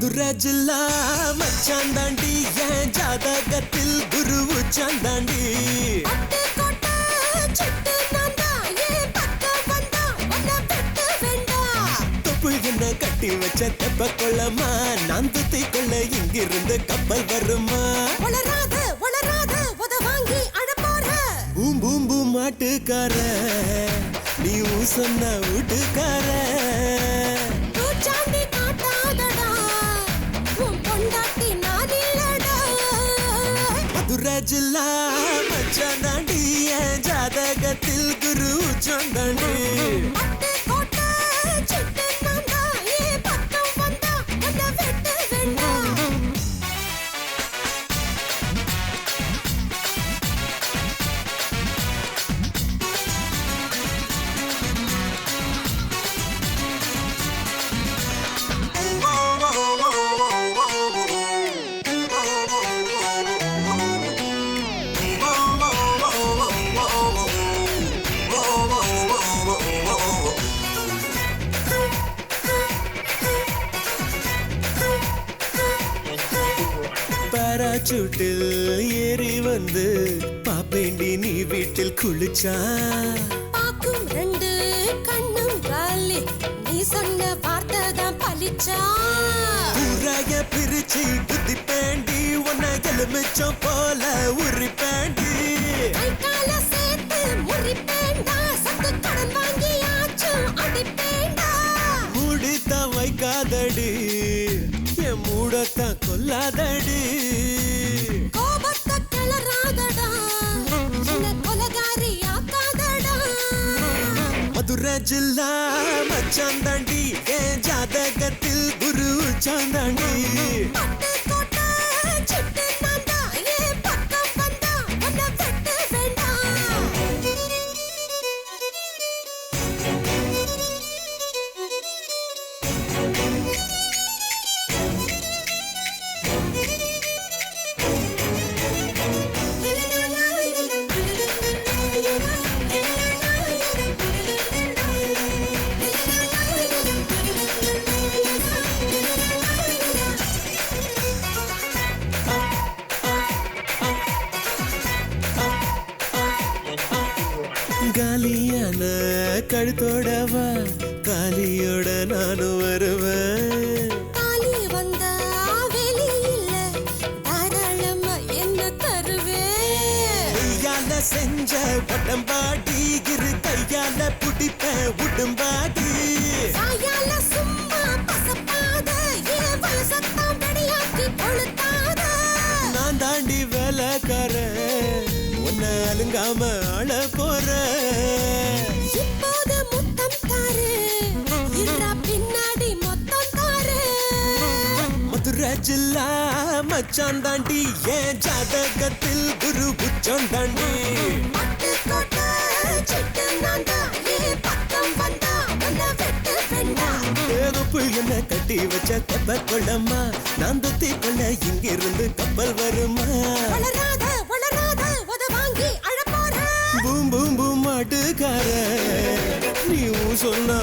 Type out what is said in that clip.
மதுரை ஜில்லா மச்சான் தாண்டி என் ஜாதகத்தில் குரு உச்சான் தாண்டி தொப்புள் என்ன கட்டி வச்ச தெப்ப கொள்ளமா நான் துத்தி கொள்ள இங்கிருந்து கப்பல் வருமா பூம் பூம் பூம் மாட்டுக்கார நீ சொன்ன வீட்டுக்கார மதுரை ஜில்லா மச்சான் தாண்டி என் ஜாதகத்தில் குரு உச்சான் தாண்டி பாராசூட்டில் ஏறி வந்து பாப்பேண்டி நீ வீட்டில் குளிச்சா பாக்கும் ரெண்டு கண்ணும் காலி நீ சொன்ன வார்த்தை தான் பலிச்சா ஊராய பிரிச்சு புத்தி பேண்டி உன்னை எலுமிச்சம் போல உரி பேண்டி கைகால சேர்த்து முறி பேண்டா சத்து கடன் வாங்கியாச்சும் அடி பேண்டா மூடித்த வைக்காதடி என் மூடத்தான் கொல்லாதடி கோபத்தை கிளறாதடா என்ன கொலகாரி ஆக்காதடா மதுரை ஜில்லா மச்சான் தாண்டி என் ஜாதகத்தில் குரு உச்சான் தாண்டி பட்டு கோட்டை சிட்டு நான்தா ஏன் பக்கம் வந்தா உன்னை வெட்ட வேண்டாம் காலியான கழுத்தோடவா காலியோட நானும் வருவேன் தாலி வந்தா வெளியில தாராளமா என்ன தருவேன் கையால செஞ்ச உடம்பாடி இரு கையால புடிப்ப உடும்பாடி வாயால சும்மா பசப்பாத ஏன் வயசத்தான் வெடியாக்கி கொளுத்தாத நான் தாண்டி வேலைக்காரன் உன்னை அலுங்காம ஆள போற இப்போது முத்தம் தாரு இல்லா பின்னாடி மொத்தம் தாரு மதுரை ஜில்லா மச்சான் தாண்டி என் ஜாதகத்தில் குரு உச்சம் தாண்டி பட்டு கோட்டை சிட்டு நான்தா ஏன் பக்கம் வந்தா உன்னை வெட்ட வேண்டாம் ஏதோ என்ன கட்டி வச்ச தெப்ப கொள்ளம்மா நான் துத்தி கொள்ள இங்கிருந்து கப்பல் வருமா வளராத வளராத உத வாங்கி அழப்போற பூம் பூம் பூம் மாட்டுக்கார நீ சொன்ன